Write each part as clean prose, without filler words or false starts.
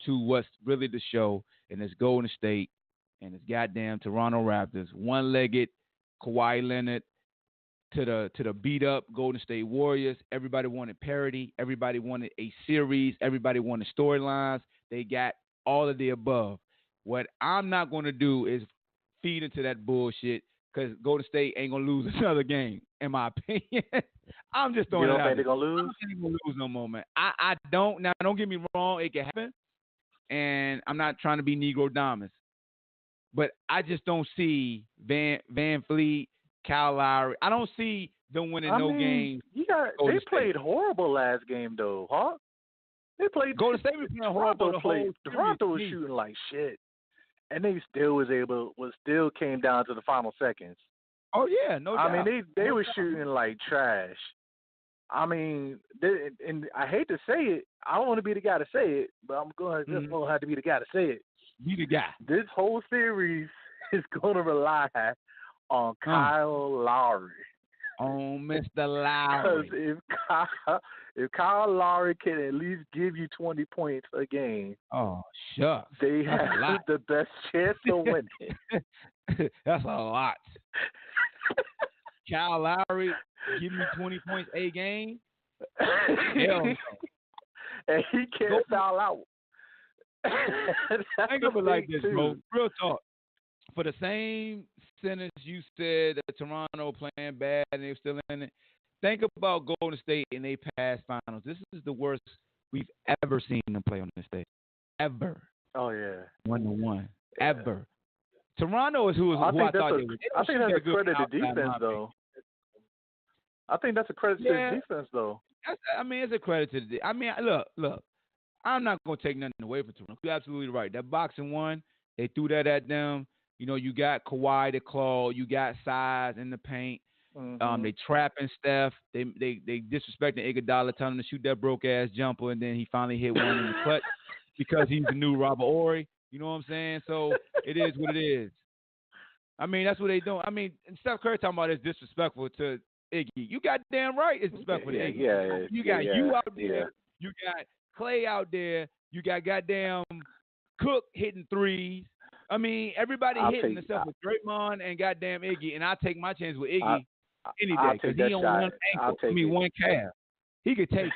to what's really the show, and it's Golden State and it's goddamn Toronto Raptors, one-legged Kawhi Leonard to the beat up Golden State Warriors. Everybody wanted parity. Everybody wanted a series. Everybody wanted storylines. They got all of the above. What I'm not going to do is feed into that bullshit because Golden State ain't going to lose another game, in my opinion. I'm just throwing You it don't out think they're there. going to I lose? don't think they're going to lose no more, man. I don't. Now, don't get me wrong. It can happen. And I'm not trying to be Negro Domus. But I just don't see Van Fleet, Kyle Lowry. I don't see them winning games. They played horrible last game, though, huh? They played Golden State was playing horrible. Toronto was shooting like shit, and they still still came down to the final seconds. Oh yeah, no doubt. I mean, they were shooting like trash. I mean, and I hate to say it, I don't want to be the guy to say it, but I'm going to have to be the guy to say it. Be the guy. This whole series is going to rely on Kyle Lowry. Oh, Mr. Lowry. Because if Kyle Lowry can at least give you 20 points a game, shucks, they have the best chance of winning. That's a lot. Kyle Lowry give me 20 points a game? Hell no. And he can't foul out. Think of it like this, bro. Real talk. For the same sentence you said that Toronto playing bad and they're still in it, think about Golden State and they past finals. This is the worst we've ever seen them play on this stage. Ever. Oh, yeah. 1-1. Yeah. Ever. Toronto is who I thought they were. I think that's a credit to defense, though. I think that's a credit to the defense, though. It's a credit to the. Look. I'm not gonna take nothing away from Toronto. You're absolutely right. That boxing one, they threw that at them. You know, you got Kawhi to claw. You got size in the paint. Mm-hmm. They trapping Steph. They disrespecting Iguodala, telling him to shoot that broke ass jumper, and then he finally hit one in the clutch because he's the new Robert Horry. You know what I'm saying? So it is what it is. I mean, that's what they do. I mean, and Steph Curry talking about it's disrespectful to Iggy. You got damn right it's disrespectful to Iggy. Yeah, you got you out there. Yeah. You got Clay out there. You got goddamn Cook hitting threes. I mean, everybody hitting themselves with Draymond and goddamn Iggy, and I take my chance with Iggy any day because he on one ankle. One calf. He could take it.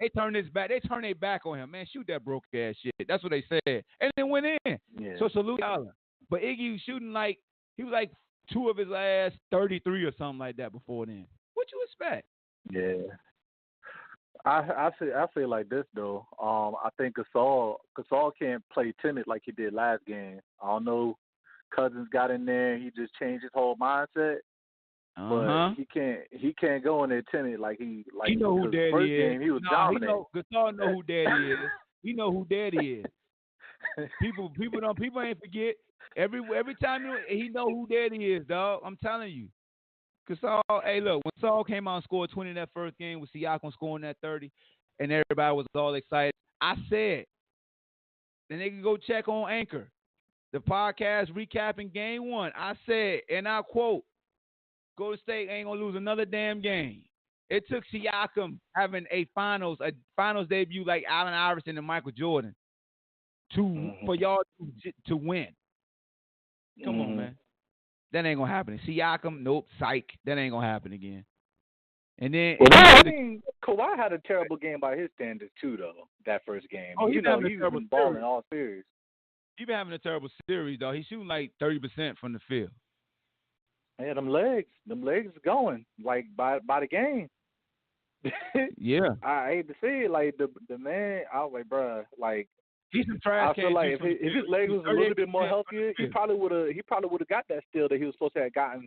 They turn their back on him. Man, shoot that broke ass shit. That's what they said, and then went in. Yeah. So salute Allen. But Iggy was shooting like he was like 2 of his last 33 or something like that before then. What you expect? Yeah. I feel like this though. I think Gasol can't play timid like he did last game. I don't know. Cousins got in there. He just changed his whole mindset. But he can't go in there timid like he know who Daddy first is. Game he was dominant. Gasol know who Daddy is. He know who Daddy is. People ain't forget. Every time he know who Daddy is, dog. I'm telling you. Gasol, hey, look, when Saul came out and scored 20 in that first game with Siakam scoring that 30, and everybody was all excited, I said, and they can go check on Anchor, the podcast recapping game 1. I said, and I quote, Golden State ain't going to lose another damn game. It took Siakam having a finals debut like Allen Iverson and Michael Jordan for y'all to win. Come on, man. That ain't gonna happen. Siakam, nope, psych. That ain't gonna happen again. And then, Kawhi had a terrible game by his standards too, though. That first game. Oh, he's been balling all series. He's been having a terrible series, though. He's shooting like 30% from the field. Yeah, them legs is going like by the game. Yeah, I hate to see it. Like the man, I was like, bruh, like. He's some trash. I feel like if his leg was a little bit more healthier, he probably would have got that steal that he was supposed to have gotten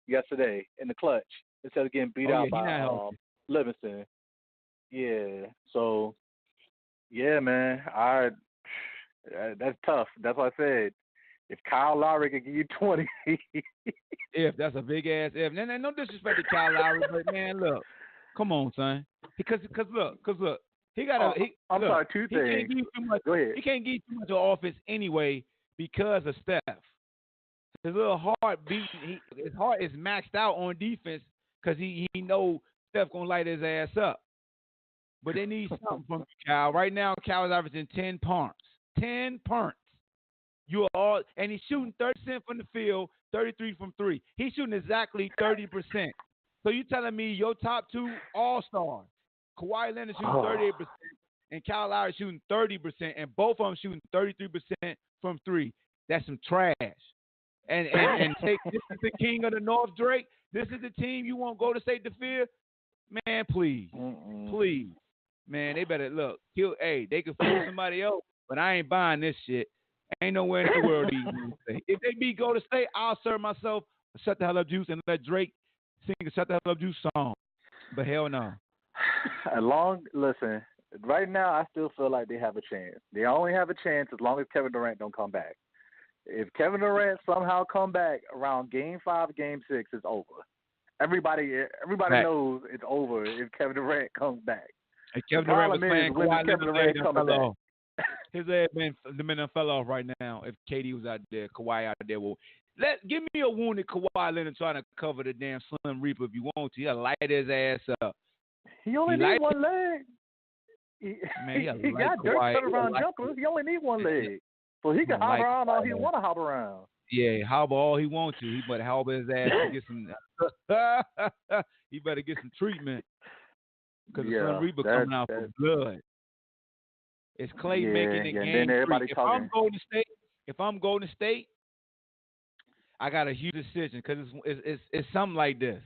yesterday in the clutch instead of getting beat out by Livingston. Yeah. So yeah, man. That's tough. That's what I said. If Kyle Lowry could give you 20, if that's a big ass if. And no disrespect to Kyle Lowry, but man, look, come on, son. Because look. He got two things. Go ahead. He can't give you too much offense anyway because of Steph. His little heart beating. His heart is maxed out on defense because he know Steph gonna light his ass up. But they need something from Cal. Right now, Cal is averaging 10 punts. 10 punts. You are all, and he's shooting 30% from the field, 33 from three. He's shooting exactly 30%. So you telling me your top two all-stars, Kawhi Leonard shooting 38%, and Kyle Lowry shooting 30%, and both of them shooting 33% from three. That's some trash. And take this is the king of the North, Drake. This is the team you want Golden State to fear? Man, please. Please. Man, they better look. They could fool somebody else, but I ain't buying this shit. Ain't nowhere in the world if they beat Golden State, I'll serve myself a Shut the Hell Up Juice and let Drake sing a Shut the Hell Up Juice song. But hell no. Listen, right now I still feel like they have a chance. They only have a chance as long as Kevin Durant don't come back. If Kevin Durant somehow come back around Game 5, Game 6, it's over. Everybody knows it's over if Kevin Durant comes back. And Kevin Durant was playing Kevin Durant coming back. His head man fell off right now. If KD was out there, Kawhi out there, give me a wounded Kawhi Leonard trying to cover the damn Slim Reaper if you want to. He'll light his ass up. He only needs one leg. He got dirt turnaround jumpers. He only needs one leg. So he can hop around all he want to hop around. Yeah, hobble all he wants to. He better hobble his ass and get some. He better get some treatment because the Slim Reaper coming out for blood. It's Clay making it game three. If I'm Golden State, I got a huge decision because it's something like this.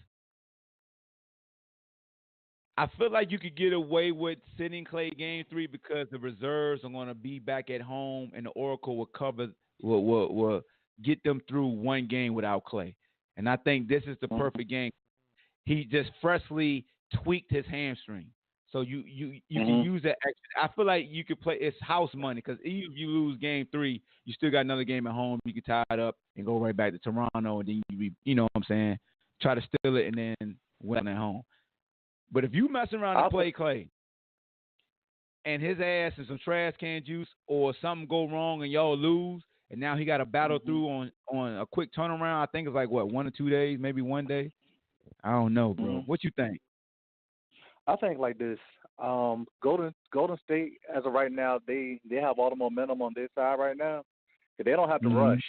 I feel like you could get away with sitting Clay game 3 because the reserves are going to be back at home and the Oracle will get them through one game without Clay. And I think this is the perfect game. He just freshly tweaked his hamstring. So you can use that extra. I feel like you could play. It's house money because even if you lose game 3, you still got another game at home. You can tie it up and go right back to Toronto, and then you know what I'm saying, try to steal it and then win at home. But if you messing around and play Clay, and his ass is some trash can juice, or something go wrong and y'all lose, and now he got to battle through on a quick turnaround. I think it's like 1 or 2 days, maybe 1 day. I don't know, bro. What you think? I think like this. Golden State, as of right now, they have all the momentum on their side right now. They don't have to rush.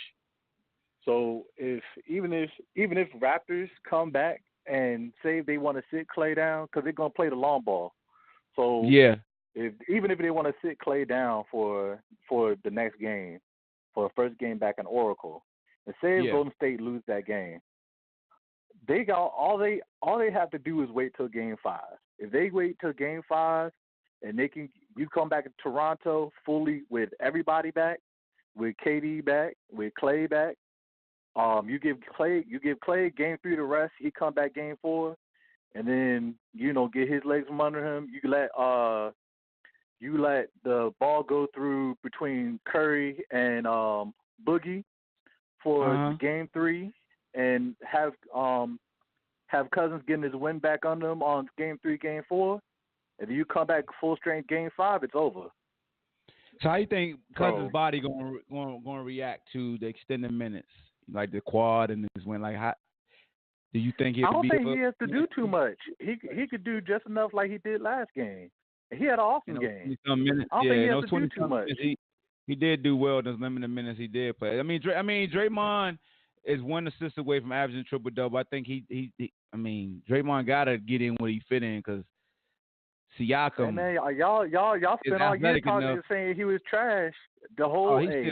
So even if Raptors come back and say they want to sit Clay down, because they're gonna play the long ball. So even if they want to sit Clay down for the next game, for the first game back in Oracle, and say if Golden State lose that game, they got all they have to do is wait till Game 5. If they wait till Game 5 and you come back to Toronto fully with everybody back, with KD back, with Clay back, you give Clay Game 3 to rest. He come back Game 4, and then get his legs from under him. You let the ball go through between Curry and Boogie for Game 3, and have Cousins getting his win back under him on Game 3, Game 4. If you come back full strength Game 5, it's over. So how you think Cousins' body going to react to the extended minutes, like the quad and this win? Like, how do you think he? I don't think he has to do too much. He could do just enough like he did last game. He had an awesome game. Minutes, I don't think he has to do too much. He did do well in those limited minutes he did play. I mean, Draymond is 1 assist away from averaging triple-double. I think Draymond got to get in where he fit in because Siakam. And man, y'all spent all year talking saying he was trash. The whole don't get me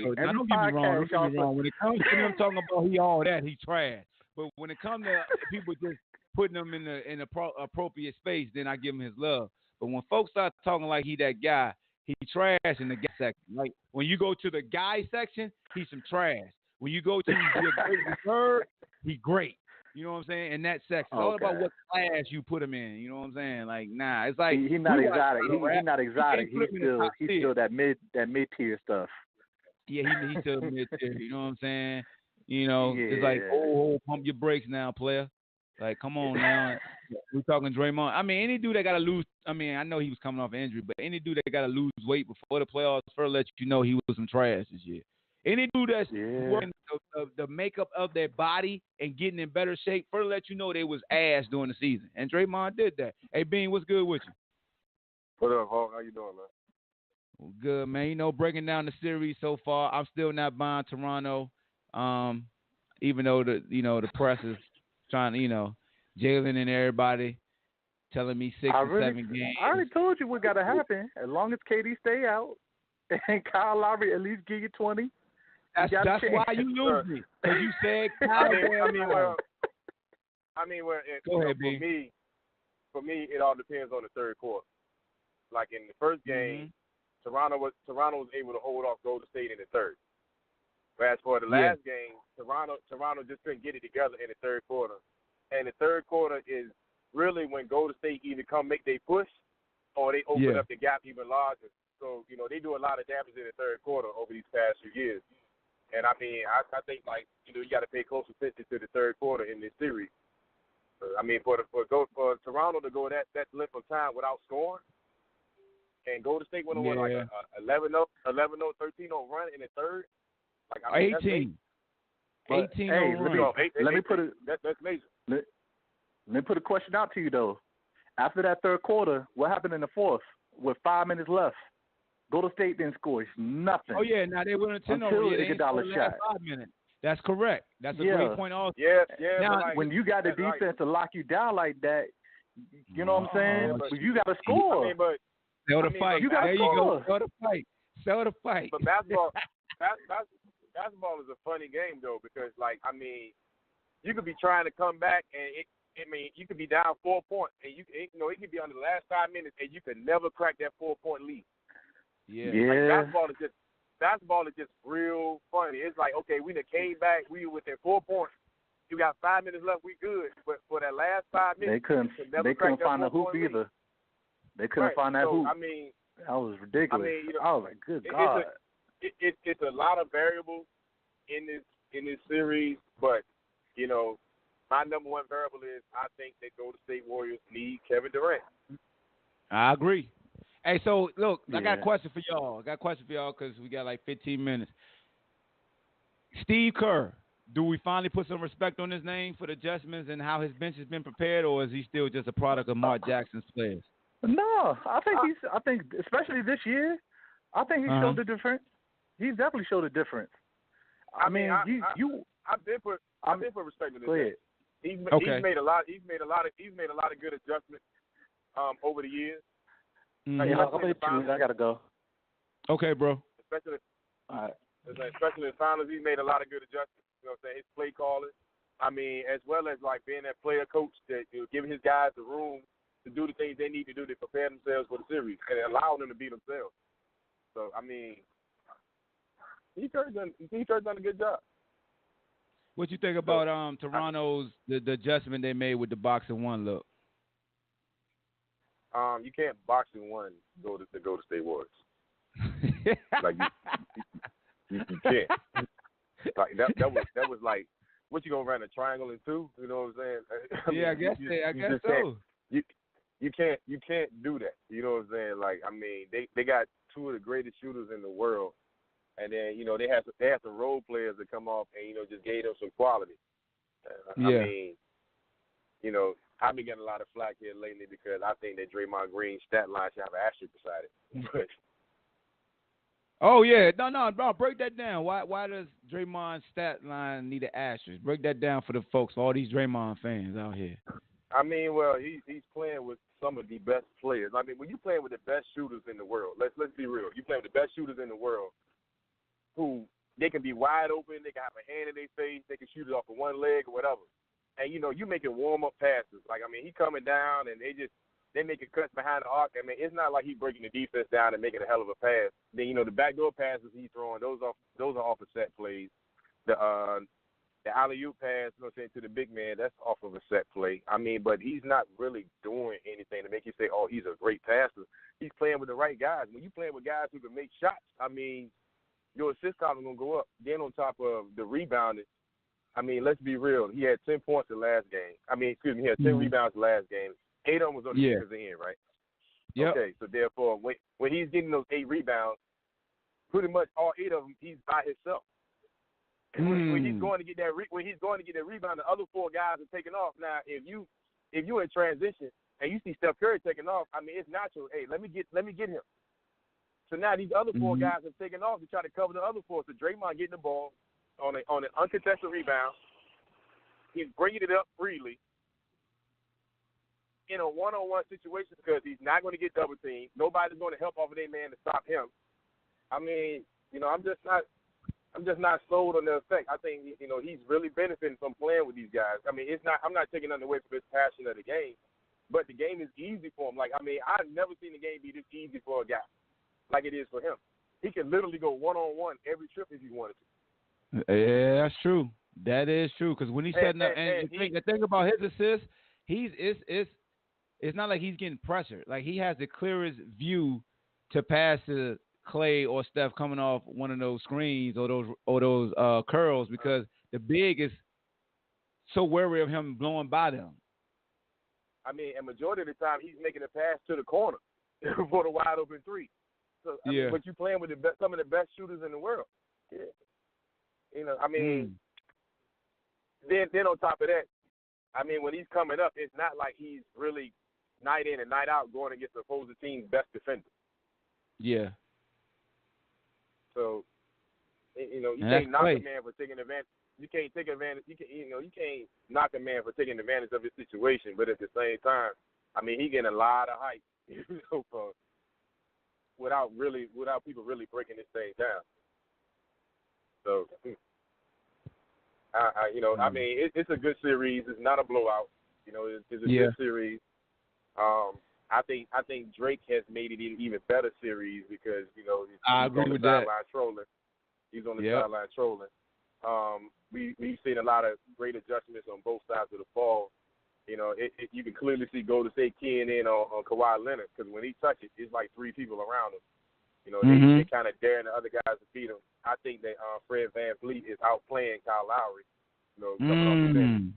wrong. When it comes to him talking about he all that, he trash. But when it comes to people just putting him in the appropriate space, then I give him his love. But when folks start talking like he that guy, he trash in the guy section. Like when you go to the guy section, he's some trash. When you go to the third, he great. You know what I'm saying? In that section. It's all about what class you put him in. You know what I'm saying? Like, nah, it's like he's not exotic. He's not exotic. He's still that mid tier stuff. Yeah, he's still mid tier. You know what I'm saying? It's like, pump your brakes now, player. Like, come on now. We're talking Draymond. I mean, any dude that got to lose. I mean, I know he was coming off injury, but any dude that got to lose weight before the playoffs, first let you know he was some trash this year. Any dude that's working the makeup of their body and getting in better shape, first let you know they was ass during the season. And Draymond did that. Hey, Bean, what's good with you? What up, Hawk? How you doing, man? Well, good, man. You know, breaking down the series so far, I'm still not buying Toronto. Even though the press is trying to, Jalen and everybody telling me 6 or 7 games. I already told you what got to happen. As long as KD stay out and Kyle Lowry at least give you 20. That's why you lose me. Because you said Kyle. Go ahead, B. For me, it all depends on the third quarter. Like in the first game, Toronto was able to hold off Golden State in the third. But as for the last game, Toronto just couldn't get it together in the third quarter. And the third quarter is really when Golden State either come make their push or they open up the gap even larger. So, they do a lot of damage in the third quarter over these past few years. And, I think, you got to pay close attention to the third quarter in this series. For Toronto to go that length of time without scoring, and Golden State went on 11-0, 13-0 run in the third. 18. 18. Hey, let me put it. That's major. Let me put a question out to you though. After that third quarter, what happened in the fourth with 5 minutes left? Golden State didn't score nothing. Oh yeah, now they went on 10 until over. Iguodala shot. 5 minutes. That's correct. That's a great point also. Yeah. Now, when you got the defense to lock you down like that, you know what I'm saying? You got to score. Sell the fight. There you go. Sell the fight. But basketball is a funny game though, because you could be trying to come back and you could be down 4 points and it could be under the last 5 minutes and you could never crack that 4-point lead. Yeah. Basketball is just real funny. It's like, okay, we done came back, we were within 4 points. You got 5 minutes left, we good. But for that last 5 minutes, they couldn't find the hoop either. They couldn't find that hoop. That was ridiculous. I was like, good God. It's a lot of variables in this series, but my number one variable is I think that Golden State Warriors need Kevin Durant. I agree. Hey, so look, I got a question for y'all. Because we got like 15 minutes. Steve Kerr, do we finally put some respect on his name for the adjustments and how his bench has been prepared, or is he still just a product of Mark Jackson's players? No, I think especially this year, I think he showed the difference. He's definitely showed a difference. I've been put respect on his name. He's made a lot of good adjustments over the years. I gotta go. Okay, bro. Especially in the finals, he made a lot of good adjustments. You know what I'm saying? His play calling. As well as being that player coach that giving his guys the room to do the things they need to do to prepare themselves for the series and allow them to be themselves. So He's done a good job. What you think about Toronto's the adjustment they made with the boxing one look? You can't box in one go to State Warriors. You can't. That was like, what you gonna run a triangle in two? You know what I'm saying? I guess so. You can't do that. You know what I'm saying? They got two of the greatest shooters in the world, and then they have some role players that come off and just gave them some quality. I've been getting a lot of flack here lately because I think that Draymond Green's stat line should have an asterisk beside it. Oh yeah, no, bro, break that down. Why does Draymond's stat line need an asterisk? Break that down for the folks, for all these Draymond fans out here. He's playing with some of the best players. When you're playing with the best shooters in the world, let's be real. You're playing with the best shooters in the world who they can be wide open, they can have a hand in their face, they can shoot it off of one leg or whatever. And, you making warm-up passes. He coming down and they making cuts behind the arc. It's not like he's breaking the defense down and making a hell of a pass. Then, the backdoor passes he's throwing, those are off of set plays. The alley-oop pass, to the big man, that's off of a set play. But he's not really doing anything to make you say, oh, he's a great passer. He's playing with the right guys. When you're playing with guys who can make shots, your assist column is going to go up. Then on top of the rebounding, let's be real. He had 10 points the last game. He had 10 rebounds the last game. 8 of them was on the defensive end, right? Yep. Okay, so therefore, when he's getting those 8 rebounds, pretty much all 8 of them, he's by himself. When he's going to get that rebound, the other 4 guys are taking off. Now, if you're in transition and you see Steph Curry taking off, I mean, it's natural. Hey, let me get him. So now these other four guys have taken off to try to cover the other four. So Draymond getting the ball on an uncontested rebound. He's bringing it up freely in a one-on-one situation because he's not going to get double teamed. Nobody's going to help off of their man to stop him. I mean, I'm just not sold on the effect. I think he's really benefiting from playing with these guys. I mean, I'm not taking nothing away from his passion of the game, but the game is easy for him. Like, I mean, I've never seen the game be this easy for a guy like it is for him. He can literally go one-on-one every trip if he wanted to. Yeah, that's true. That is true because when he's setting up, and the thing about his assists, it's not like he's getting pressured. Like, he has the clearest view to pass to Clay or Steph coming off one of those screens or those curls because the big is so wary of him blowing by them. I mean, and majority of the time he's making a pass to the corner for the wide open three. So, I mean, but you're playing with some of the best shooters in the world. Yeah. I mean, then on top of that, I mean, when he's coming up, it's not like he's really night in and night out going against the opposing team's best defender. Yeah. So, you can't knock a man for taking advantage. You can't take advantage. You can't knock a man for taking advantage of his situation. But at the same time, I mean, he getting a lot of hype, without people really breaking this thing down. So, I mean, it's a good series. It's not a blowout. It's a good series. I think Drake has made it an even better series because he's on the sideline trolling. He's on the sideline trolling. We've seen a lot of great adjustments on both sides of the ball. You can clearly see Golden State keying in on Kawhi Leonard because when he touches it, it's like three people around him. They kind of daring the other guys to beat him. I think that Fred VanVleet is outplaying Kyle Lowry. Coming off the bench.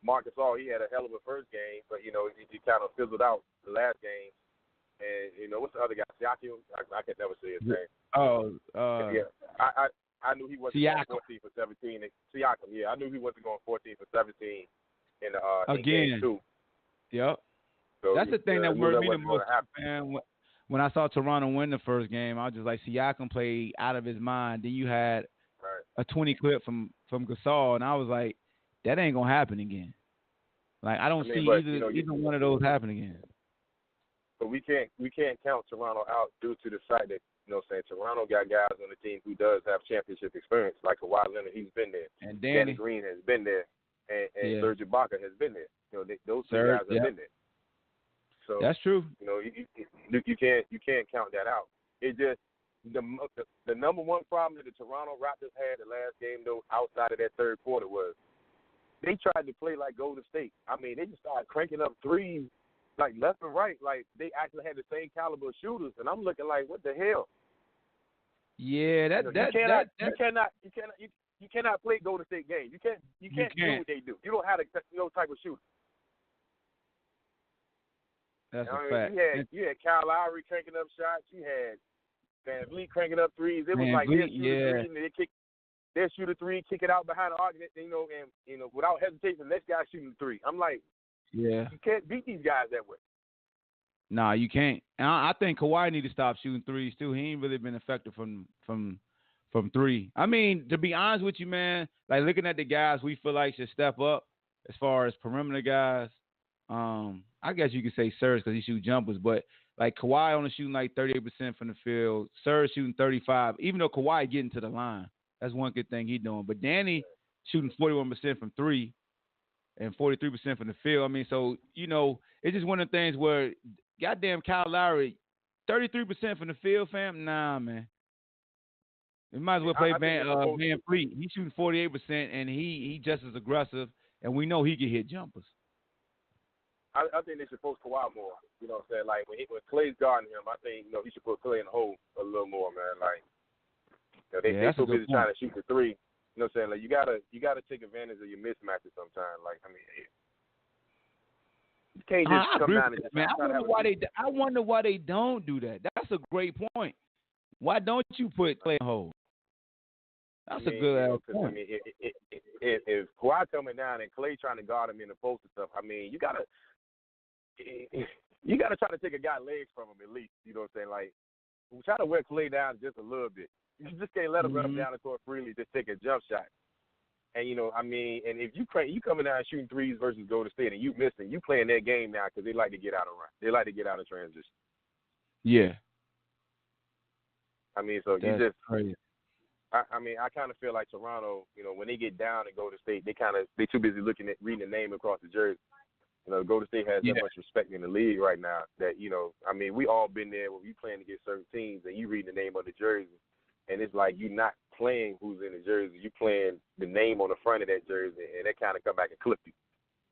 Marc Gasol, he had a hell of a first game, but he kind of fizzled out the last game. And what's the other guy? Siakam. I can never say his name. I knew he wasn't going 14 for 17. Siakam, I knew he wasn't going 14 for 17 in game 2. Yep. So that's the thing that worried me the most, man. When I saw Toronto win the first game, I was just like, Siakam played out of his mind. Then you had a 20 clip from Gasol, and I was like, that ain't gonna happen again. Like, I don't see either one of those happen again. But we can't count Toronto out due to the fact that Toronto got guys on the team who does have championship experience, like Kawhi Leonard. He's been there, and Danny Green has been there, and Serge Ibaka has been there. Those two guys have been there. So that's true. You can't count that out. It just the number one problem that the Toronto Raptors had the last game, though, outside of that third quarter, was they tried to play like Golden State. I mean, they just started cranking up threes like left and right. Like, they actually had the same caliber of shooters, and I'm looking like, what the hell? Yeah, you cannot play Golden State games. You can't do what they do. You don't have no type of shooter. That's a fact. You had Kyle Lowry cranking up shots. You had VanVleet cranking up threes. It was like they'll shoot a three, kick it out behind the arc, and without hesitation, the next guy shooting the three. I'm like, you can't beat these guys that way. Nah, you can't. And I think Kawhi need to stop shooting threes too. He ain't really been effective from three. I mean, to be honest with you, man, like, looking at the guys we feel like should step up as far as perimeter guys. I guess you could say Serge because he shoots jumpers, but like Kawhi only shooting like 38% from the field. Serge shooting 35%. Even though Kawhi getting to the line, that's one good thing he's doing. But Danny shooting 41% from three and 43% from the field. I mean, so it's just one of the things where goddamn Kyle Lowry, 33% from the field, fam. Nah, man. We might as well play VanVleet. He's shooting 48%, and he just as aggressive, and we know he can hit jumpers. I think they should post Kawhi more. You know what I'm saying? Like, when Clay's guarding him, I think he should put Clay in the hole a little more, man. Like, they're so busy trying to shoot the three. You know what I'm saying? Like, you gotta take advantage of your mismatches sometimes. Like, I mean, you can't just come down and just I wonder why they don't do that. That's a great point. Why don't you put Clay in the hole? That's a good point. I mean, if Kawhi coming down and Klay trying to guard him in the post and stuff, I mean, you gotta try to take a guy legs from him at least. You know what I'm saying? Like, try to wear Klay down just a little bit. You just can't let him run him down the court freely. Just take a jump shot. And I mean, and if you coming down shooting threes versus Golden State and you missing, you playing their game now because they like to get out of run. They like to get out of transition. Yeah. I mean, so that's you just. Crazy. I mean, I kind of feel like Toronto. When they get down and Golden State, they too busy reading the name across the jersey. Golden State has that much respect in the league right now that I mean, we all been there when we playing against certain teams and you reading the name of the jersey. And it's like you're not playing who's in the jersey. You're playing the name on the front of that jersey, and that kind of come back and clip you.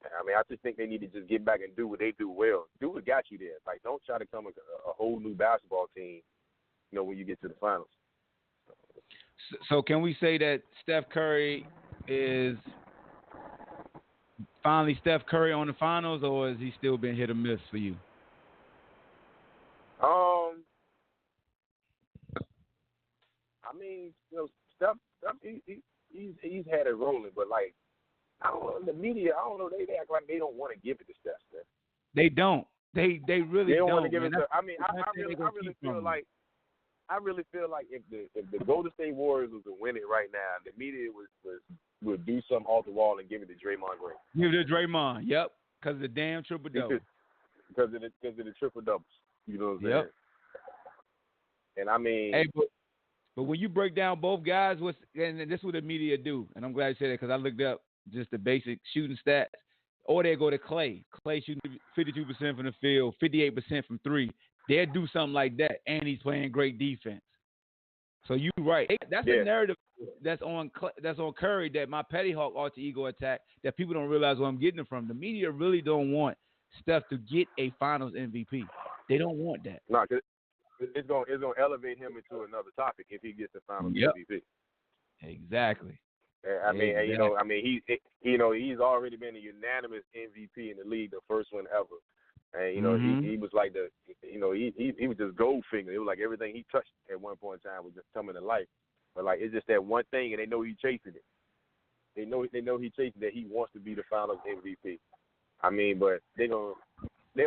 I mean, I just think they need to just get back and do what they do well. Do what got you there. Like, don't try to come a whole new basketball team, when you get to the finals. So can we say that Steph Curry is finally Steph Curry on the finals, or has he still been hit or miss for you? I mean, Steph, he's had it rolling, but like, I don't know, the media, I don't know, they act like they don't want to give it to Steph. Man. They don't. They really don't want to give man. it to. I mean, I really feel like if the Golden State Warriors was to win it right now, the media would do something off the wall and give it to Draymond Green. Give it to Draymond. Yep, because of the damn triple double. Because of the triple doubles. You know what I'm saying? Yep. And I mean, hey, but when you break down both guys, and this is what the media do, and I'm glad you said that because I looked up just the basic shooting stats. Or they go to Klay. Klay shooting 52% from the field, 58% from three. They'll do something like that, and he's playing great defense. So you're right. That's a narrative that's on Curry that my Petty Hawk alter ego attack that people don't realize where I'm getting it from. The media really don't want Steph to get a Finals MVP. They don't want that. No, it's gonna elevate him into another topic if he gets the Finals MVP. Exactly. I mean, exactly. He's already been a unanimous MVP in the league, the first one ever. And he was like he was just Goldfinger. It was like everything he touched at one point in time was just coming to life. But like it's just that one thing, and they know he's chasing it. They know he's chasing that. He wants to be the Finals MVP. I mean, but they'll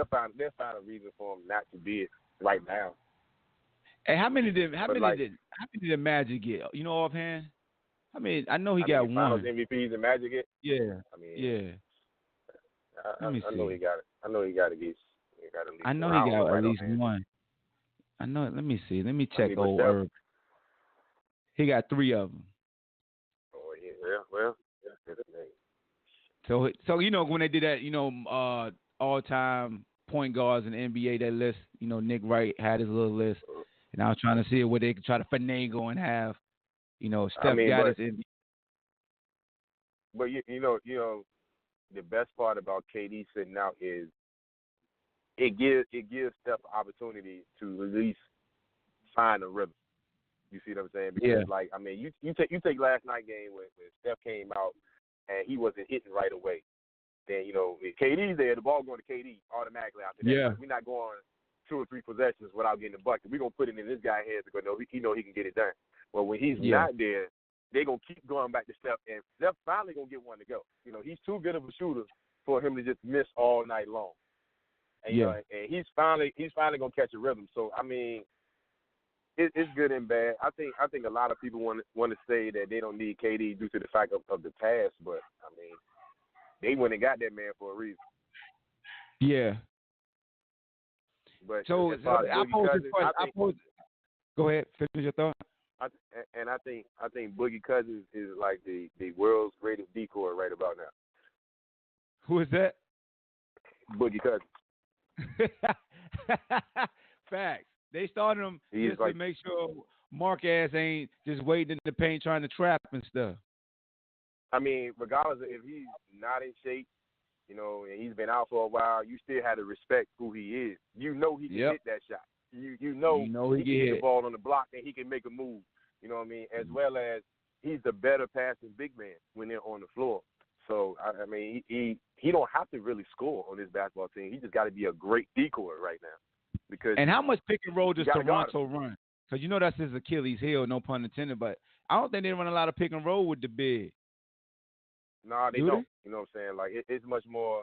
find a reason for him not to be it right now. Hey, how many did Magic get? You know offhand? I mean, I know he got one. Finals MVPs in Magic get? Yeah. I mean, yeah. I know he got it. I know he got at least. I know he got at least one. I know. Let me see. Let me check old Herb. He got 3 of them. Oh yeah. Well. So when they did that, all-time point guards in the NBA, that list, Nick Wright had his little list, and I was trying to see where they could try to finagle and have. Steph got his MVP. But the best part about KD sitting out is it gives Steph an opportunity to at least find a rhythm. You see what I'm saying? Because you take last night game when Steph came out and he wasn't hitting right away. Then if KD's there, the ball going to KD automatically after that. Yeah. We're not going 2 or 3 possessions without getting the bucket. We're gonna put it in this guy's hands because he can get it done. Well, when he's not there, they're going to keep going back to Steph, and Steph finally going to get one to go. He's too good of a shooter for him to just miss all night long. And, and he's finally going to catch a rhythm. So, I mean, it's good and bad. I think a lot of people want to say that they don't need KD due to the fact of the past, but, I mean, they went and got that man for a reason. Yeah. But so I pose this question. Go ahead. Finish your thought. I think Boogie Cousins is like the world's greatest decoy right about now. Who is that? Boogie Cousins. Facts. They started him just to make sure Mark ass ain't just waiting in the paint trying to trap and stuff. I mean, regardless of if he's not in shape, and he's been out for a while, you still have to respect who he is. He can hit that shot. You know he can hit the ball on the block and he can make a move. You know what I mean? As well as he's the better passing big man when they're on the floor. So I mean, he don't have to really score on this basketball team. He just got to be a great decoy right now. And how much pick and roll does Toronto run? Because that's his Achilles heel, no pun intended. But I don't think they run a lot of pick and roll with the big. No, they don't. You know what I'm saying? Like it's much more.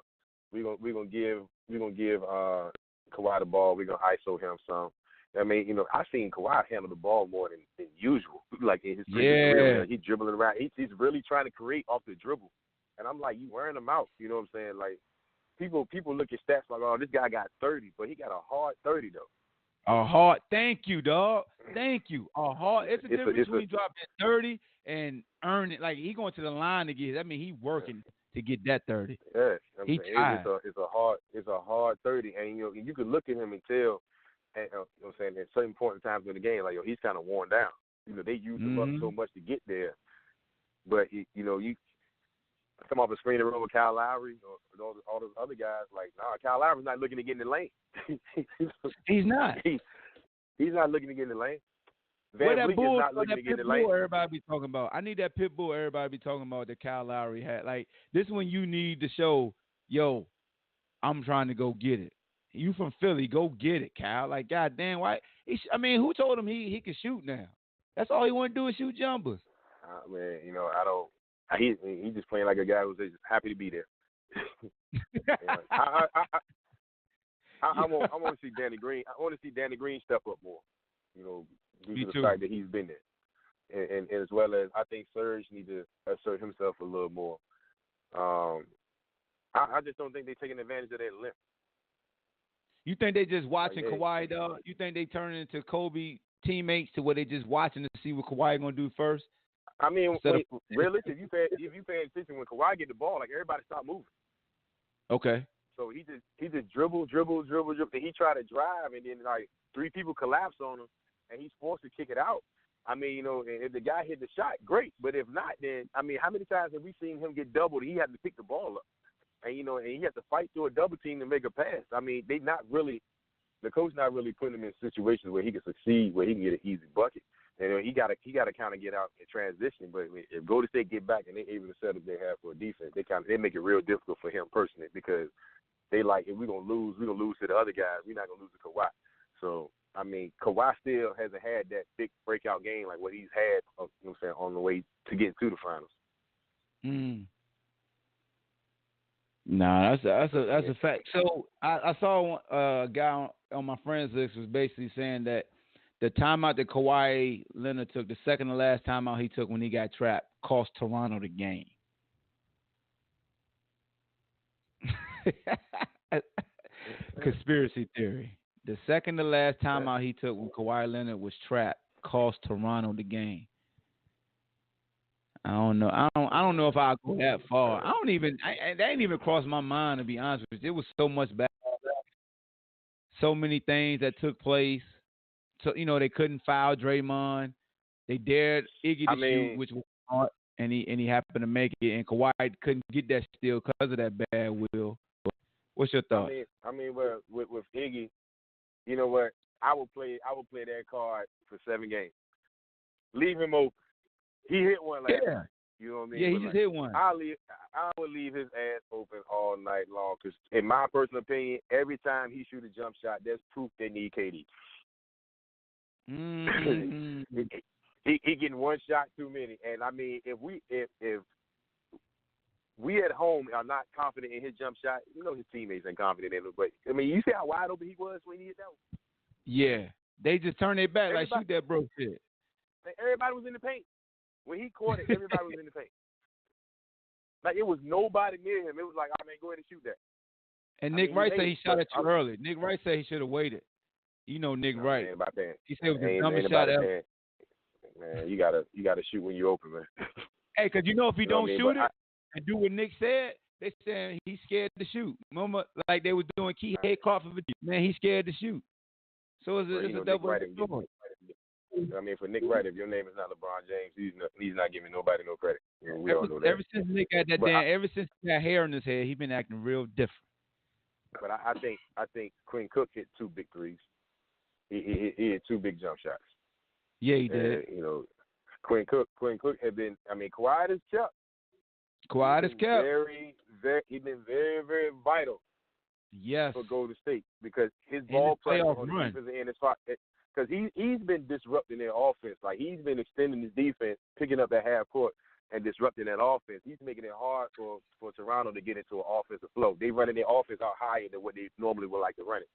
We gonna give Kawhi the ball. We gonna ISO him some. I mean, you know, I've seen Kawhi handle the ball more than usual. Like in his previous career, you know, he's dribbling around. He's really trying to create off the dribble. And I'm like, you wearing him out. You know what I'm saying? Like people look at stats like, oh, this guy got 30, but he got a hard 30 though. A hard. Thank you, dog. Thank you. A hard. It's a difference between dropping 30 and earning. Like he going to the line to get. I mean, he working to get that 30. Yeah, it's a hard 30, and you know you could look at him and tell. And, you know what I'm saying, at certain point in times in the game, like, yo, he's kind of worn down. You know, they use him up so much to get there. But, you know, you come off a screen and run with Kyle Lowry or all those other guys, like, nah, Kyle Lowry's not looking to get in the lane. He's not. He's not looking to get in the lane. Van Vliet is not looking to get in the lane. Everybody be talking about. I need that pit bull everybody be talking about that Kyle Lowry had. Like, this is when you need to show, yo, I'm trying to go get it. You from Philly, go get it, Kyle. Like, goddamn, why? I mean, who told him he can shoot now? That's all he want to do is shoot jumpers. Man, you know, I don't. He's just playing like a guy who's just happy to be there. I want to see Danny Green. I want to see Danny Green step up more. You know, due to the fact that he's been there, and as well as I think Serge needs to assert himself a little more. I just don't think they're taking advantage of their length. You think they just watching Kawhi, dog? You think they turn into Kobe teammates to where they just watching to see what Kawhi gonna do first? I mean, realistically, if you pay attention when Kawhi get the ball, like everybody stop moving. Okay. So he just dribble, and he try to drive, and then like three people collapse on him, and he's forced to kick it out. I mean, you know, if the guy hit the shot, great. But if not, then I mean, how many times have we seen him get doubled? He had to pick the ball up. And, you know, and he has to fight through a double team to make a pass. I mean, the coach not really putting him in situations where he can succeed, where he can get an easy bucket. And, you know, he gotta kind of get out and transition. But if Golden State get back and they're able to set up they have for a defense, they make it real difficult for him personally because they like, if we're gonna lose to the other guys. We're not gonna lose to Kawhi. So I mean, Kawhi still hasn't had that big breakout game like what he's had, you know what I'm saying, on the way to get to the finals. Nah, that's a fact. So I saw a guy on my friends list was basically saying that the timeout that Kawhi Leonard took, the second to last timeout he took when he got trapped, cost Toronto the game. Conspiracy theory. The second to last timeout he took when Kawhi Leonard was trapped cost Toronto the game. I don't know. I don't know if I'll go that far. That ain't even crossed my mind, to be honest with you. It was so much bad. So many things that took place. So, you know, they couldn't foul Draymond. They dared Iggy to shoot, which was hard, and he happened to make it. And Kawhi couldn't get that steal because of that bad will. What's your thought? I mean, well, with Iggy, you know what? I would play that card for 7 games. Leave him open. He hit one last night. You know what I mean? Yeah, he just hit one. I would leave his ass open all night long because, in my personal opinion, every time he shoot a jump shot, that's proof they need KD. He getting one shot too many, and I mean, if we at home are not confident in his jump shot, you know his teammates ain't confident in him. But I mean, you see how wide open he was when he hit that one? Yeah, they just turned their back like shoot that bro shit. Everybody was in the paint. When he caught it, everybody was in the paint. Like, it was nobody near him. It was like, I mean, go ahead and shoot that. And Nick Wright said he shot at you early. Nick Wright said he should have waited. You know Nick Wright. He said it was the dumbest shot ever. Man, you gotta shoot when you open, man. Hey, because you know if he don't shoot it and do what Nick said, they saying he's scared to shoot. Remember, like they were doing Key Head Crawford. Man, he's scared to shoot. So it's a double-edged sword. I mean, for Nick Wright, if your name is not LeBron James, he's not giving nobody no credit. You know, we all know that. Ever since Nick got ever since he got hair in his head, he's been acting real different. But I think Quinn Cook hit 2 big threes. He hit 2 big jump shots. Yeah, he did. You know, Quinn Cook had been. I mean, quiet as kept. Quiet as kept. He's been very, very vital. Yes. For Golden State because his ball playing on the defensive end is far. because he's been disrupting their offense. Like, he's been extending his defense, picking up that half court, and disrupting that offense. He's making it hard for Toronto to get into an offensive flow. They running their offense out higher than what they normally would like to run it.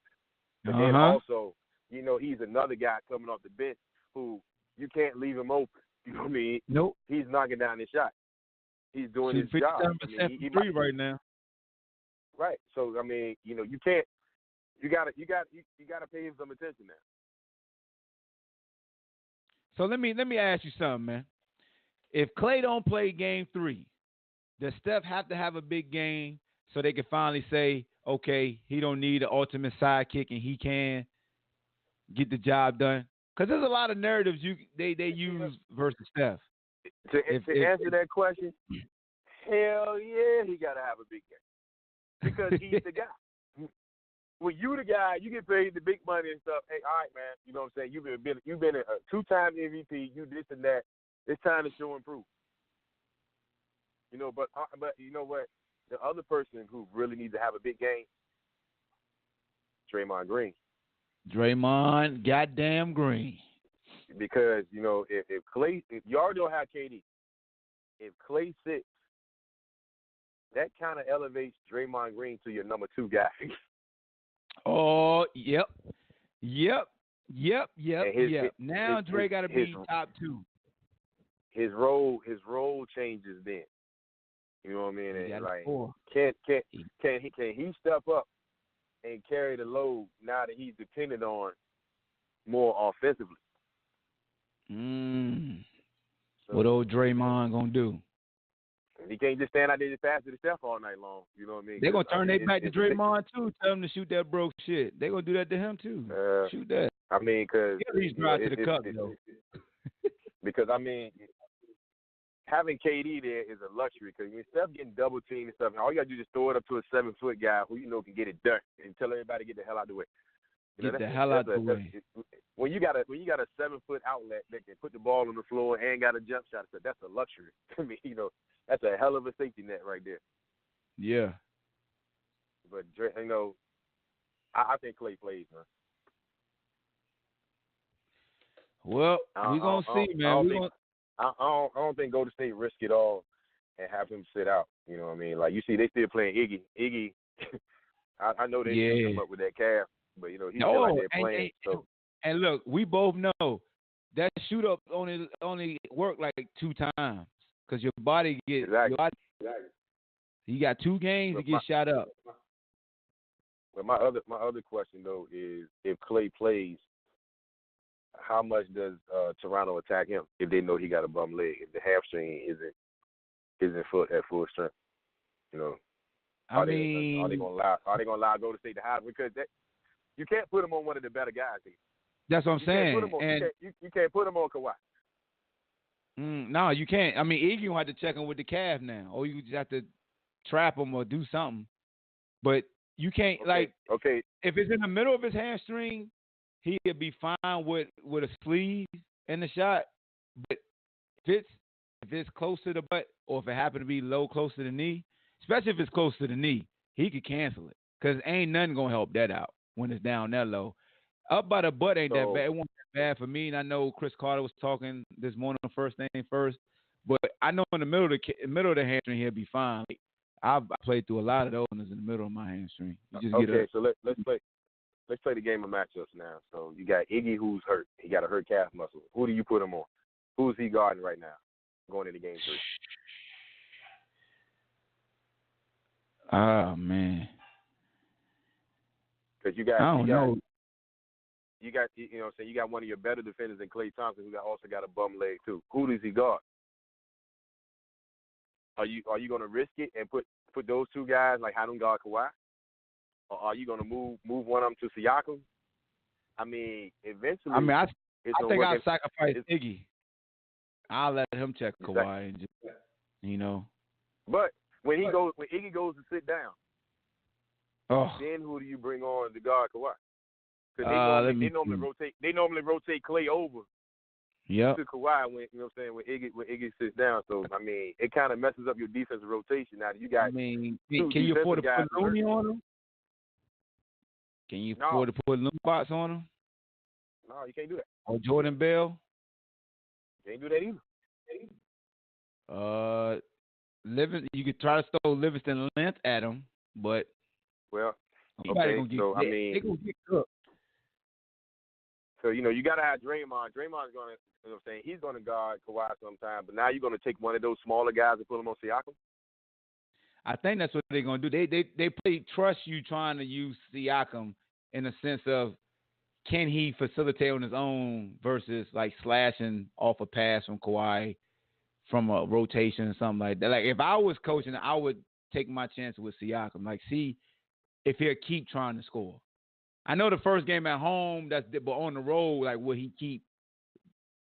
But then also, you know, he's another guy coming off the bench who you can't leave him open. You know what I mean? Nope. He's knocking down his shot. He's doing his job. 57% from three right now. Right. So I mean, you know, you can't. You gotta pay him some attention now. So let me ask you something, man. If Klay don't play game 3, does Steph have to have a big game so they can finally say, okay, he don't need an ultimate sidekick and he can get the job done? Because there's a lot of narratives they use versus Steph. To answer that question, hell yeah, he got to have a big game because he's the guy. When you the guy, you get paid the big money and stuff. Hey, all right, man. You know what I'm saying? You've been a 2-time MVP. You this and that. It's time to show and prove. You know, but you know what? The other person who really needs to have a big game, Draymond Green. Draymond goddamn Green. Because, you know, if Klay, if you already don't have KD, if Klay sits, that kind of elevates Draymond Green to your number 2 guy. Oh, yep. Now Dre got to be top 2. His role changes then. You know what I mean? And like, can he step up and carry the load now that he's dependent on more offensively? So, what old Draymond gonna do? He can't just stand out there and pass it to Steph all night long. You know what I mean? They're gonna turn their back to Draymond too. Tell him to shoot that broke shit. They're gonna do that to him too. Shoot that. I mean, because he's drive to the cup though. Because I mean, having KD there is a luxury. Because when Steph getting double teamed and stuff, all you gotta do is just throw it up to a 7-foot guy who you know can get it done and tell everybody to get the hell out of the way. Get the hell out of the way. When you got a 7-foot outlet that can put the ball on the floor and got a jump shot, that's a luxury. I mean, you know, that's a hell of a safety net right there. Yeah. But you know, I think Klay plays, man. Well, we're gonna see, man. I don't think Golden State risk it all and have him sit out. You know what I mean? Like, you see, they still playing Iggy. Iggy, I know they didn't come up with that calf, but you know he's still out there playing. And look, we both know that shoot up only work like 2 times because your body gets exactly. You got 2 games to get shot up. But my other question though is, if Klay plays, how much does Toronto attack him if they know he got a bum leg, if the hamstring isn't at full strength? You know, are they gonna allow Golden State to hide? Because you can't put him on one of the better guys here. That's what I'm saying. You can't put him on Kawhi. No, you can't. I mean, Iggy will have to check him with the calf now, or you just have to trap him or do something. But you can't if it's in the middle of his hamstring, he'd be fine with a sleeve in the shot. But if it's close to the butt, or if it happen to be low, close to the knee, especially if it's close to the knee, he could cancel it because ain't nothing gonna help that out when it's down that low. Up by the butt ain't that bad. It wasn't that bad for me. And I know Chris Carter was talking this morning on First Thing First, but I know in the middle of the hamstring he'll be fine. Like, I played through a lot of those in the middle of my hamstring. So let's play the game of matchups now. So you got Iggy, who's hurt. He got a hurt calf muscle. Who do you put him on? Who's he guarding right now going into game 3? Oh man. Because you got you got one of your better defenders in Klay Thompson, who also got a bum leg too. Who does he guard? Are you going to risk it and put those 2 guys, like have them guard Kawhi, or are you going to move one of them to Siakam? I mean, eventually. I think I'll sacrifice Iggy. I'll let him check Kawhi and just, you know. But when Iggy goes to sit down, then who do you bring on to guard Kawhi? Because they normally rotate Klay over to Kawhi when when Iggy sits down. So I mean, it kind of messes up your defensive rotation. Now you got. Can you afford to put Looney on him? Can you afford to put Looney box on him? No, you can't do that. Or Jordan Bell. You can't do that either. You could try to throw Livingston length at him, but well, okay. They gonna get cooked. So you gotta have Draymond. Draymond's gonna, you know what I'm saying, he's gonna guard Kawhi sometime. But now you're gonna take one of those smaller guys and put him on Siakam. I think that's what they're gonna do. They play trust you, trying to use Siakam in a sense of, can he facilitate on his own versus like slashing off a pass from Kawhi from a rotation or something like that. Like if I was coaching, I would take my chance with Siakam. Like see if he'll keep trying to score. I know the first game at home, but on the road, like will he keep?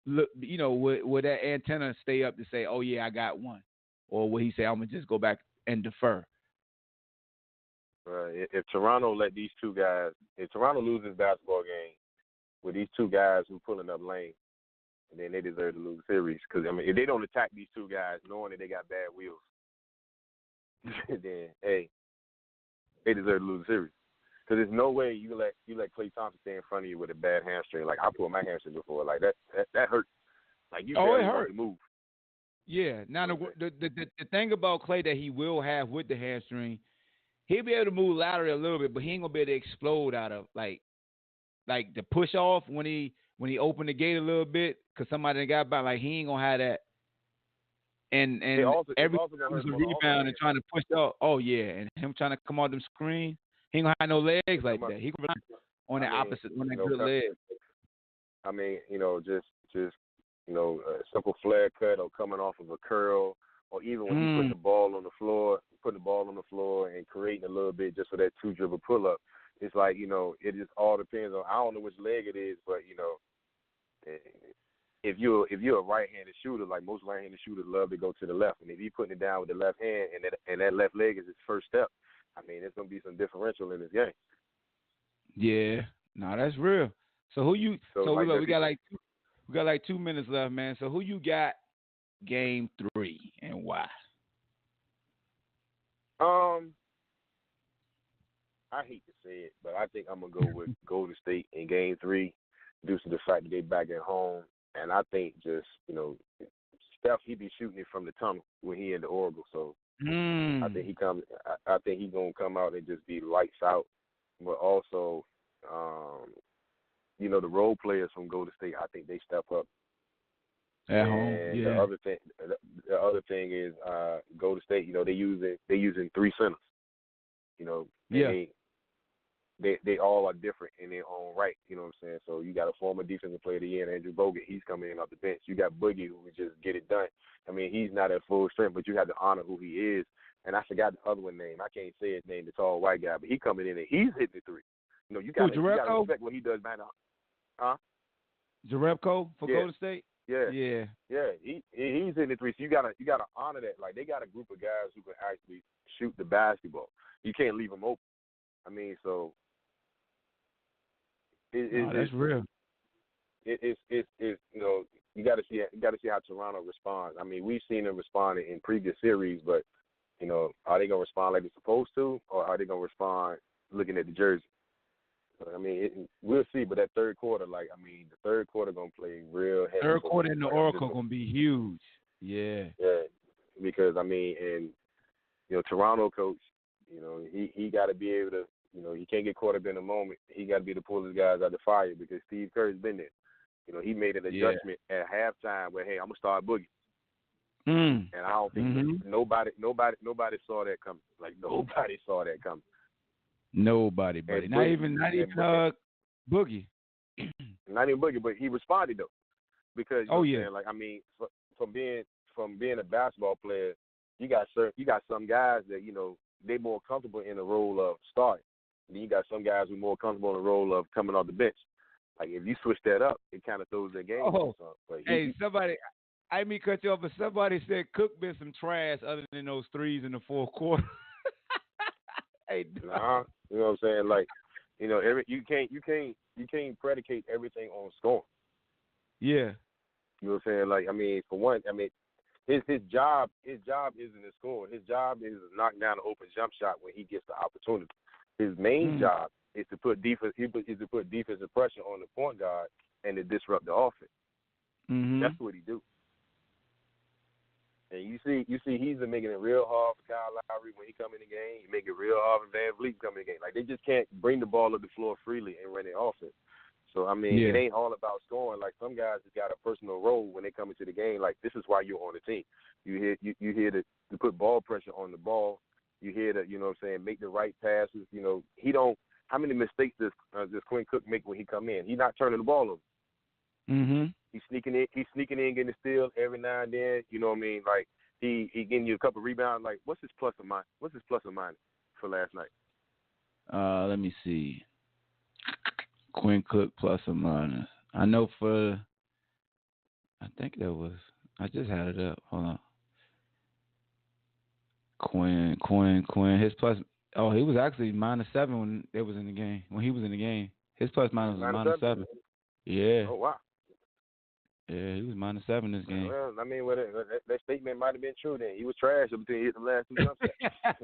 Look, will that antenna stay up to say, oh yeah, I got one, or will he say I'm gonna just go back and defer? If Toronto let these two guys, if Toronto loses basketball game with these two guys who pulling up lane, and then they deserve to lose the series. Because, I mean, if they don't attack these two guys knowing that they got bad wheels, then, hey, they deserve to lose the series. Because there's no way you let Klay Thompson stay in front of you with a bad hamstring. Like, I pulled my hamstring before. Like, that hurt. Like, you barely want to move. Yeah. Now, the thing about Klay that he will have with the hamstring, he'll be able to move laterally a little bit, but he ain't going to be able to explode out of, like the push off when he opened the gate a little bit because somebody got by. Like, he ain't going to have that. And every time was a rebound and trying to push out. Oh, yeah. And him trying to come out them screens, he ain't going to have no legs like that. He can on the opposite, on that good leg. I mean, just a simple flare cut or coming off of a curl, or even when he put the ball on the floor, and creating a little bit just for that 2-dribble pull up. It's like, it just all depends on, I don't know which leg it is, but if you're a right-handed shooter, like most right-handed shooters love to go to the left, and if you're putting it down with the left hand and that left leg is his first step, I mean, there's gonna be some differential in this game. Yeah, no, that's real. So who you? So look, we got like 2 minutes left, man. So who you got? Game 3 and why? I hate to say it, but I think I'm gonna go with Golden State in Game 3, due to the fact that they back at home, and I think just Steph, he be shooting it from the tunnel when he in the Oracle, so I think he comes. I think he gonna come out and just be lights out, but also, the role players from Golden State, I think they step up. At home, yeah. The other thing is Golden State. They using 3 centers. They all are different in their own right. You know what I'm saying? So you got a former defensive player of the year, Andrew Bogut. He's coming in off the bench. You got Boogie, who would just get it done. I mean, he's not at full strength, but you have to honor who he is. And I forgot the other one name. I can't say his name. The tall white guy, but he coming in and he's hitting the 3. You got to respect what he does, man. Huh? Jerebko for Golden State. Yeah. He's hitting the 3. So you gotta honor that. Like, they got a group of guys who can actually shoot the basketball. You can't leave them open. I mean, so that's real. It's you got to see how Toronto responds. I mean, we've seen them respond in previous series, but are they gonna respond like they're supposed to, or are they gonna respond looking at the jersey? I mean, we'll see. But that third quarter, the third quarter gonna play real heavy. Third quarter in the Oracle gonna be huge. Yeah. Yeah, because Toronto coach, he got to be able to. He can't get caught up in the moment. He got to be able to pull his guys out of the fire, because Steve Kerr's been there. He made an adjustment at halftime where, hey, I'm gonna start Boogie. And I don't think nobody saw that coming. Like, nobody saw that coming. Nobody, buddy. Not even Boogie. Not even Boogie, but he responded though, because from being a basketball player, you got some guys that they more comfortable in the role of starting. And then you got some guys who are more comfortable in the role of coming off the bench. Like, if you switch that up, it kind of throws their game off. Somebody, I mean, cut you off, but somebody said Cook been some trash other than those 3s in the fourth quarter. You know what I'm saying? Like, you can't predicate everything on scoring. Yeah. You know what I'm saying? Like, I mean, for one, his job isn't in scoring. His job is to knock down an open jump shot when he gets the opportunity. His main job is to put defensive pressure on the point guard and to disrupt the offense. Mm-hmm. That's what he do. And you see, he's been making it real hard for Kyle Lowry when he come in the game. He make it real hard for Van Vliet come in the game. Like, they just can't bring the ball up the floor freely and run their offense. So, I mean, It ain't all about scoring. Like, some guys just got a personal role when they come into the game. Like, this is why you're on the team. You here to put ball pressure on the ball. You here to, you know what I'm saying, make the right passes. You know, he don't. How many mistakes does Quinn Cook make when he come in? He's not turning the ball over. Mm-hmm. He's sneaking in, getting a steal every now and then. You know what I mean? Like, he getting you a couple rebounds. Like, what's his plus or minus? What's his plus or minus for last night? Let me see. Quinn Cook plus or minus. I know I think that was. I just had it up. Hold on. Quinn. His plus. Oh, he was actually -7 when it was in the game. When he was in the game, his plus minus was -7. Yeah. Oh wow. Yeah, he was -7 this game. Well, I mean, that statement might have been true then. He was trash until he hit the last 2 jump shots.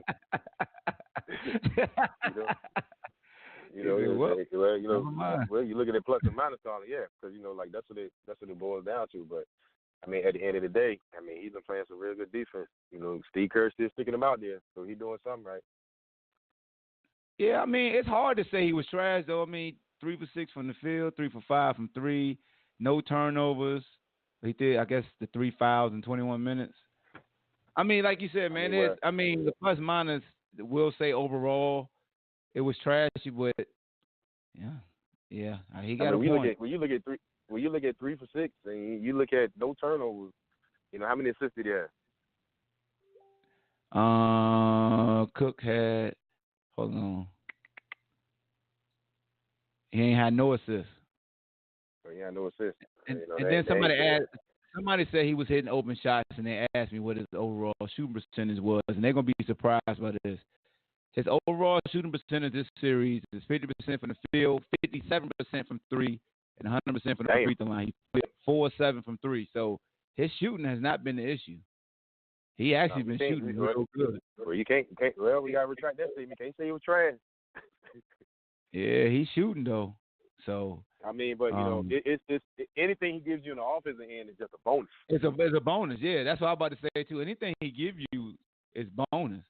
You look at it plus and minus column, yeah, because like that's what it boils down to. But I mean, at the end of the day, I mean, he's been playing some real good defense. Steve Kerr still sticking him out there, so he's doing something right. Yeah, I mean, it's hard to say he was trash though. I mean, 3 for 6 from the field, 3 for 5 from 3, no turnovers. He did, I guess, the 3 fouls in 21 minutes. I mean, like you said, man, the plus minus will say overall it was trashy, but yeah, he got a point. When you look at 3 for 6, and you look at no turnovers, how many assists did he have? Cook had, hold on, he ain't had no assists. So he had no assists. And then somebody said he was hitting open shots, and they asked me what his overall shooting percentage was, and they're gonna be surprised by this. His overall shooting percentage this series is 50% from the field, 57% from 3, and 100% from the free throw line. He played 4-7 from 3, so his shooting has not been the issue. He actually been shooting real good. Well, you can't. Well, we gotta retract that statement. You can't say he was trash. Yeah, he's shooting though. So I mean, but it's anything he gives you in the offensive end is just a bonus. It's a bonus. Yeah, that's what I'm about to say too. Anything he gives you is bonus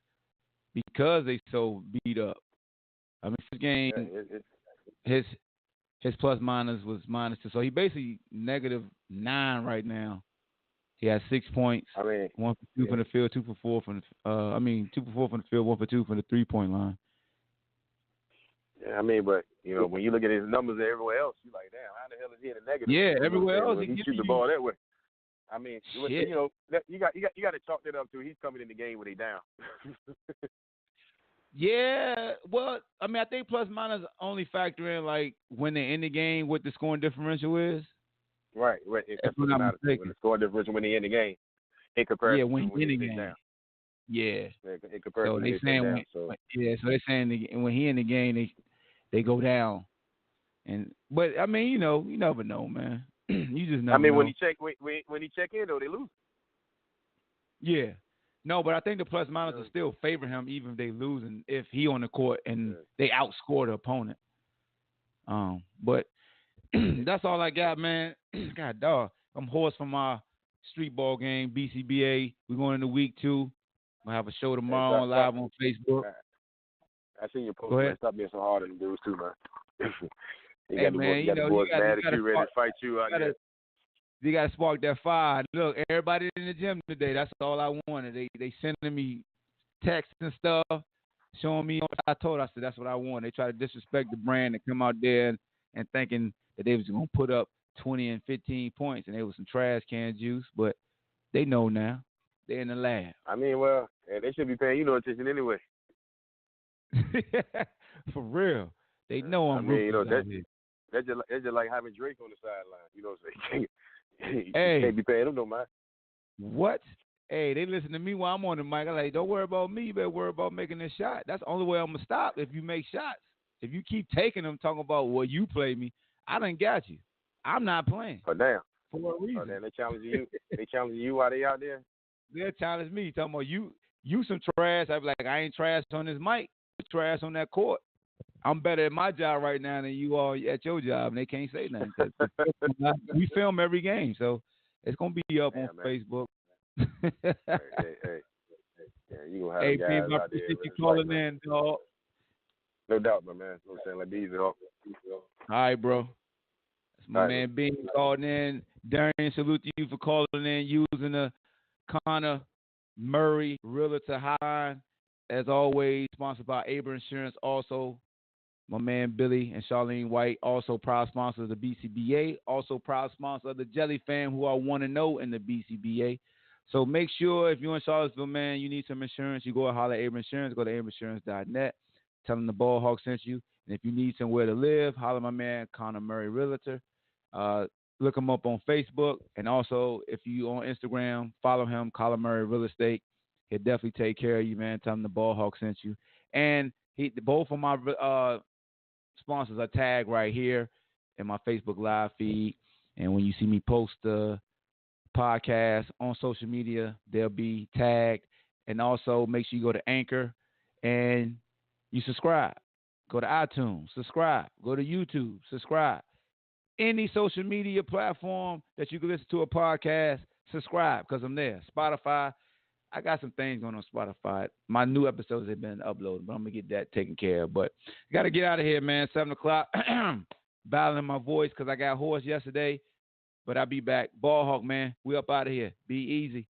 because they so beat up. I mean, this game, his plus minus was -2, so he basically -9 right now. He has 6 points. I mean, 1 for 2 from the field, 2 for 4 from the 2 for 4 from the field, 1 for 2 from the 3-point line. Yeah, I mean, but when you look at his numbers everywhere else, you're like, damn, how the hell is he in the negative? Yeah, everywhere else he shoots the ball that way. I mean, you got to chalk that up to he's coming in the game when he down. Yeah, well, I mean, I think plus minus only factor in like when they're in the game, what the scoring differential is. Right. That's what I'm saying. When the scoring differential when they're in the game, in comparison. Yeah, when he's in the game. Down. Yeah. In comparison, so they saying so they're saying when he in the game, they go down. But I mean, you never know, man. You just never. I mean, know. when he check in though, they lose. Yeah. No, but I think the plus minus will still favor him even if they lose and if he on the court and they outscore the opponent. But that's all I got, man. God dog. I'm hoarse from my street ball game, BCBA. We're going into week 2. We'll have a show tomorrow live on Facebook. I seen your post. Man. Stop being so hard on the dudes too, man. Hey, man, you got mad at you, ready to fight you out there. You got to spark that fire. Look, everybody in the gym today, that's all I wanted. They sending me texts and stuff, showing me what I told. I said, that's what I want. They try to disrespect the brand and come out there and thinking that they was going to put up 20 and 15 points and they was some trash can juice, but they know now. They're in the lab. I mean, well, they should be paying you no attention anyway. For real. They know I'm ruthless. That's just like having Drake on the sideline. So you can't be paying them no mind. What? Hey, they listen to me while I'm on the mic. I'm like, don't worry about me. You better worry about making this shot. That's the only way I'm going to stop if you make shots. If you keep taking them, talking about, well, you play me, I done got you. I'm not playing. Oh, damn. For a reason. Oh, damn. They challenging you. They challenging you while they out there? They'll challenge me. Talking about you some trash. I be like, I ain't trash on this mic. Trash on that court. I'm better at my job right now than you are at your job, and they can't say nothing. We film every game, so it's gonna be up on Facebook. hey, yeah, you gonna have hey, guys babe, I out there. appreciate you calling in, dog. No doubt, my man. No saying, like, easy off. All right, bro. That's my man Bean calling in. Darian, salute to you for calling in using the Connor Murray Realtor Hotline. As always, sponsored by Aber Insurance. Also, my man Billy and Charlene White, also proud sponsors of the BCBA. Also proud sponsor of the Jelly Fam, who are 1-0 in the BCBA. So make sure if you're in Charlottesville, man, you need some insurance, you go and holler at Aber Insurance. Go to aberinsurance.net. Tell them the BallHawk sent you. And if you need somewhere to live, holler at my man Connor Murray Realtor. Look him up on Facebook. And also, if you on Instagram, follow him, Connor Murray Real Estate. He'll definitely take care of you, man. Tell him the BallHawk sent you. And both of my sponsors are tagged right here in my Facebook live feed. And when you see me post the podcast on social media, they'll be tagged. And also make sure you go to Anchor and you subscribe. Go to iTunes, subscribe. Go to YouTube, subscribe. Any social media platform that you can listen to a podcast, subscribe because I'm there. Spotify. I got some things going on Spotify. My new episodes have been uploaded, but I'm going to get that taken care of. But got to get out of here, man. 7 o'clock. Battling my voice because I got hoarse yesterday. But I'll be back. BallHawk, man. We up out of here. Be easy.